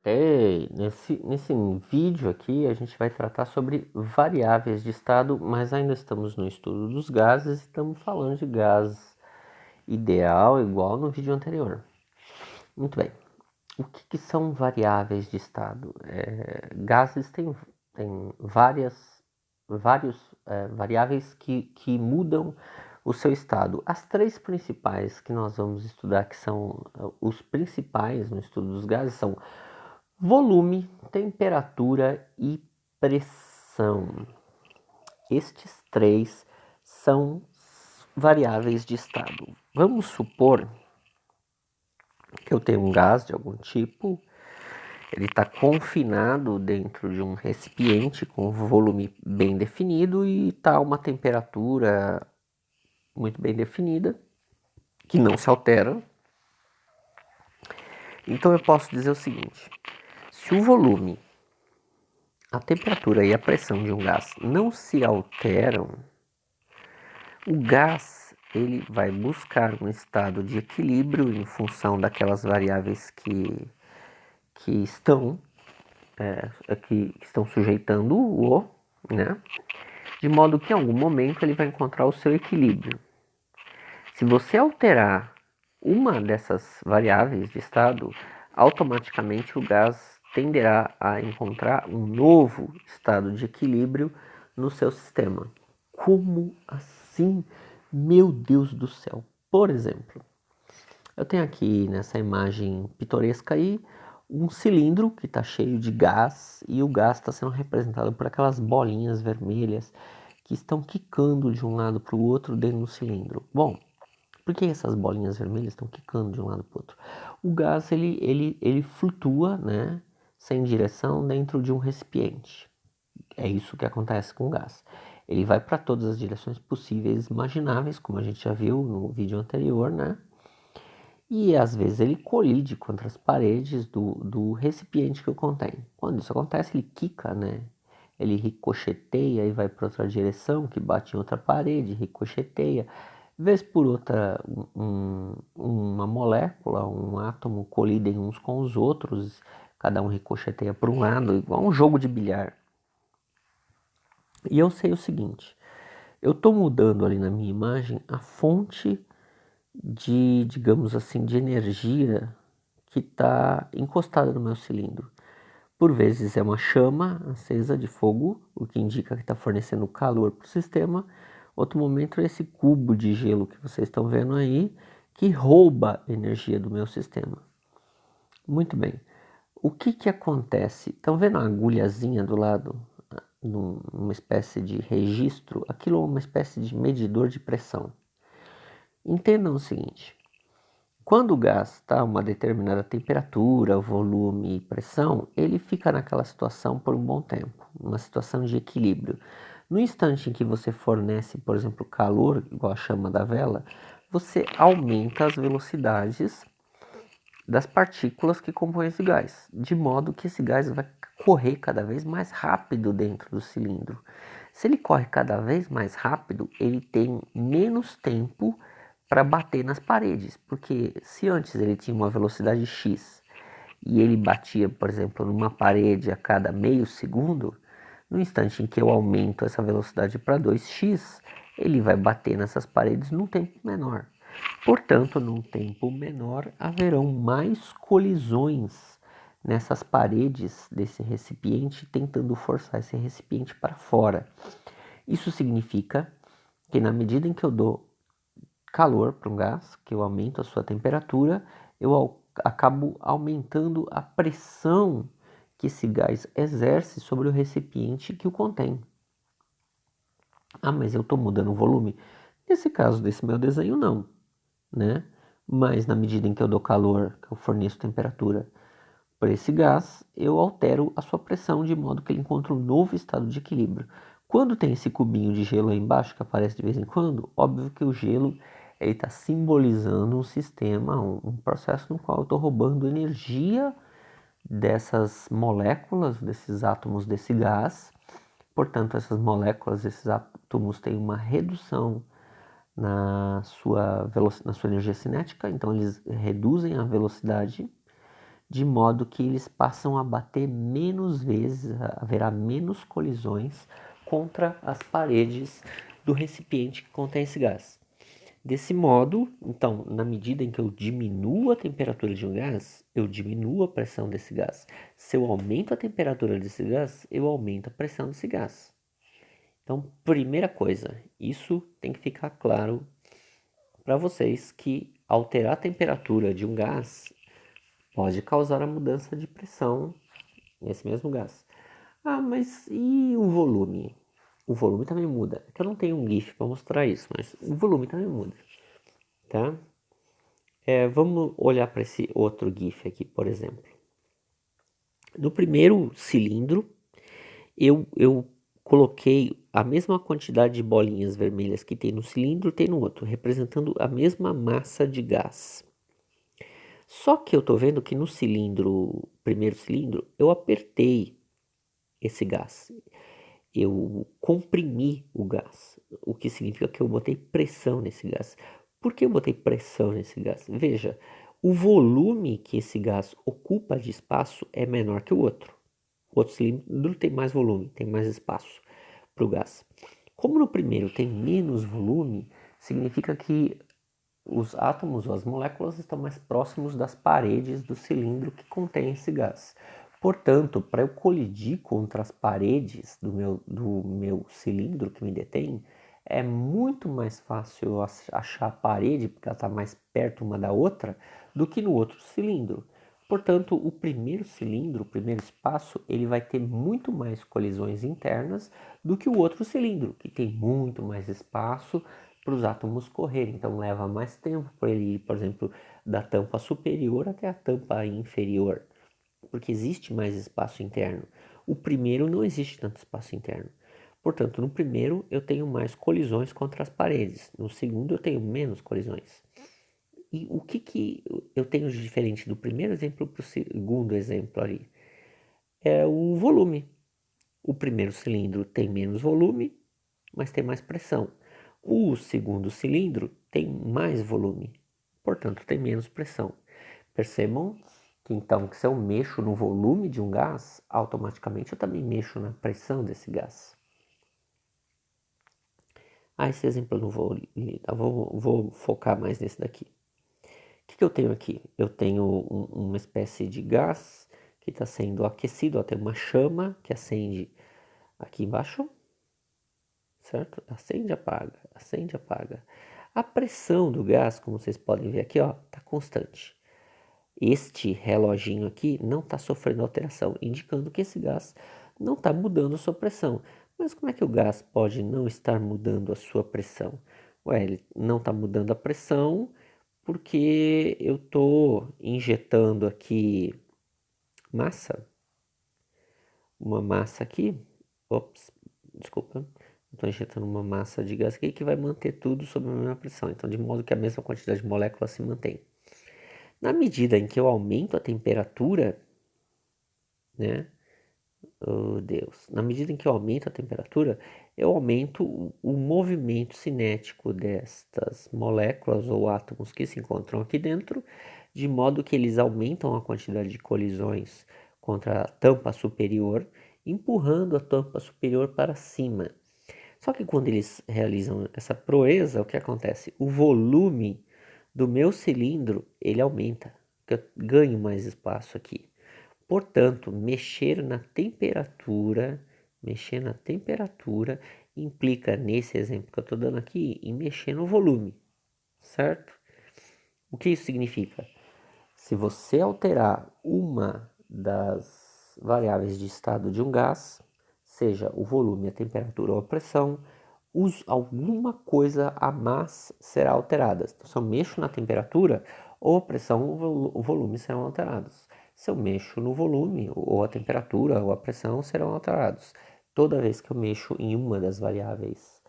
Nesse vídeo aqui a gente vai tratar sobre variáveis de estado, mas ainda estamos no estudo dos gases, estamos falando de gás ideal igual no vídeo anterior. Muito bem, o que são variáveis de estado? Gases têm variáveis que mudam o seu estado. As três principais que nós vamos estudar, que são os principais no estudo dos gases, são volume, temperatura e pressão. Estes três são variáveis de estado. Vamos supor que eu tenho um gás de algum tipo, ele está confinado dentro de um recipiente com volume bem definido e está uma temperatura muito bem definida, que não se altera. Então eu posso dizer o seguinte: se o volume, a temperatura e a pressão de um gás não se alteram, o gás ele vai buscar um estado de equilíbrio em função daquelas variáveis que estão sujeitando-o, né? De modo que em algum momento ele vai encontrar o seu equilíbrio. Se você alterar uma dessas variáveis de estado, automaticamente o gás tenderá a encontrar um novo estado de equilíbrio no seu sistema. Como assim? Meu Deus do céu! Por exemplo, eu tenho aqui nessa imagem pitoresca aí um cilindro que está cheio de gás e o gás está sendo representado por aquelas bolinhas vermelhas que estão quicando de um lado para o outro dentro do cilindro. Bom, por que essas bolinhas vermelhas estão quicando de um lado para o outro? O gás ele flutua, né, sem direção dentro de um recipiente. É isso que acontece com o gás. Ele vai para todas as direções possíveis e imagináveis, como a gente já viu no vídeo anterior, né? E às vezes ele colide contra as paredes do recipiente que o contém. Quando isso acontece, ele quica, né? Ele ricocheteia e vai para outra direção, que bate em outra parede, ricocheteia. Vez por outra, uma molécula, um átomo colidem uns com os outros, cada um ricocheteia para um lado, igual um jogo de bilhar. E eu sei o seguinte, eu estou mudando ali na minha imagem a fonte de, digamos assim, de energia que está encostada no meu cilindro. Por vezes é uma chama acesa de fogo, o que indica que está fornecendo calor para o sistema. Outro momento é esse cubo de gelo que vocês estão vendo aí, que rouba energia do meu sistema. Muito bem. O que acontece? Estão vendo a agulhazinha do lado? Numa espécie de registro? Aquilo é uma espécie de medidor de pressão. Entendam o seguinte. Quando o gás está a uma determinada temperatura, volume e pressão, ele fica naquela situação por um bom tempo, uma situação de equilíbrio. No instante em que você fornece, por exemplo, calor, igual a chama da vela, você aumenta as velocidades das partículas que compõem esse gás, de modo que esse gás vai correr cada vez mais rápido dentro do cilindro. Se ele corre cada vez mais rápido, ele tem menos tempo para bater nas paredes, porque se antes ele tinha uma velocidade x e ele batia, por exemplo, numa parede a cada meio segundo, no instante em que eu aumento essa velocidade para 2x, ele vai bater nessas paredes num tempo menor. Portanto, num tempo menor, haverão mais colisões nessas paredes desse recipiente, tentando forçar esse recipiente para fora. Isso significa que na medida em que eu dou calor para um gás, que eu aumento a sua temperatura, eu acabo aumentando a pressão que esse gás exerce sobre o recipiente que o contém. Ah, mas eu estou mudando o volume? Nesse caso desse meu desenho, não, né? Mas na medida em que eu dou calor, que eu forneço temperatura para esse gás, eu altero a sua pressão de modo que ele encontre um novo estado de equilíbrio. Quando tem esse cubinho de gelo aí embaixo que aparece de vez em quando, óbvio que o gelo está simbolizando um sistema, um processo no qual eu estou roubando energia dessas moléculas, desses átomos desse gás. Portanto, essas moléculas, esses átomos têm uma redução na sua energia cinética, então eles reduzem a velocidade, de modo que eles passam a bater menos vezes, haverá menos colisões contra as paredes do recipiente que contém esse gás. Desse modo, então, na medida em que eu diminuo a temperatura de um gás, eu diminuo a pressão desse gás. Se eu aumento a temperatura desse gás, eu aumento a pressão desse gás. Então, primeira coisa, isso tem que ficar claro para vocês que alterar a temperatura de um gás pode causar a mudança de pressão nesse mesmo gás. Ah, mas e o volume? O volume também muda. É que eu não tenho um GIF para mostrar isso, mas o volume também muda, tá? Vamos olhar para esse outro GIF aqui, por exemplo. No primeiro cilindro, eu coloquei a mesma quantidade de bolinhas vermelhas que tem no cilindro, tem no outro, representando a mesma massa de gás. Só que eu estou vendo que no cilindro, primeiro cilindro, eu apertei esse gás. Eu comprimi o gás, o que significa que eu botei pressão nesse gás. Por que eu botei pressão nesse gás? Veja, o volume que esse gás ocupa de espaço é menor que o outro. O outro cilindro tem mais volume, tem mais espaço para o gás. Como no primeiro tem menos volume, significa que os átomos ou as moléculas estão mais próximos das paredes do cilindro que contém esse gás. Portanto, para eu colidir contra as paredes do meu cilindro que me detém, é muito mais fácil eu achar a parede, porque ela está mais perto uma da outra, do que no outro cilindro. Portanto, o primeiro cilindro, o primeiro espaço, ele vai ter muito mais colisões internas do que o outro cilindro, que tem muito mais espaço para os átomos correrem. Então leva mais tempo para ele ir, por exemplo, da tampa superior até a tampa inferior, porque existe mais espaço interno. O primeiro não existe tanto espaço interno. Portanto, no primeiro eu tenho mais colisões contra as paredes, no segundo eu tenho menos colisões. E o que eu tenho de diferente do primeiro exemplo para o segundo exemplo ali? É o volume. O primeiro cilindro tem menos volume, mas tem mais pressão. O segundo cilindro tem mais volume, portanto tem menos pressão. Percebam que então que se eu mexo no volume de um gás, automaticamente eu também mexo na pressão desse gás. Esse exemplo eu não vou lidar, vou focar mais nesse daqui. O que eu tenho aqui? Eu tenho uma espécie de gás que está sendo aquecido, tem uma chama que acende aqui embaixo, certo? Acende e apaga, acende e apaga. A pressão do gás, como vocês podem ver aqui, está constante. Este reloginho aqui não está sofrendo alteração, indicando que esse gás não está mudando a sua pressão. Mas como é que o gás pode não estar mudando a sua pressão? Ele não está mudando a pressão porque eu estou injetando aqui massa, uma massa aqui, desculpa, estou injetando uma massa de gás aqui que vai manter tudo sob a mesma pressão, então de modo que a mesma quantidade de moléculas se mantém. Na medida em que eu aumento a temperatura, né? Oh Deus, na medida em que eu aumento a temperatura, eu aumento o movimento cinético destas moléculas ou átomos que se encontram aqui dentro, de modo que eles aumentam a quantidade de colisões contra a tampa superior, empurrando a tampa superior para cima. Só que quando eles realizam essa proeza, o que acontece? O volume do meu cilindro, ele aumenta, porque eu ganho mais espaço aqui. Portanto, mexer na temperatura implica, nesse exemplo que eu estou dando aqui, em mexer no volume, certo? O que isso significa? Se você alterar uma das variáveis de estado de um gás, seja o volume, a temperatura ou a pressão, alguma coisa a mais será alterada. Então, se eu mexo na temperatura, ou a pressão ou o volume serão alterados. Se eu mexo no volume, ou a temperatura ou a pressão serão alterados. Toda vez que eu mexo em uma das variáveis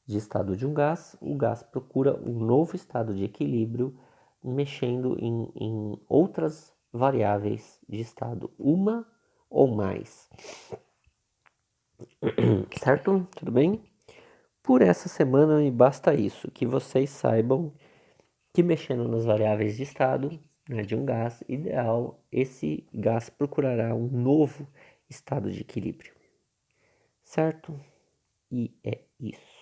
de estado de um gás, o gás procura um novo estado de equilíbrio, mexendo em outras variáveis de estado, uma ou mais. Certo? Tudo bem? Por essa semana me basta isso, que vocês saibam que mexendo nas variáveis de estado, né, de um gás ideal, esse gás procurará um novo estado de equilíbrio, certo? E é isso.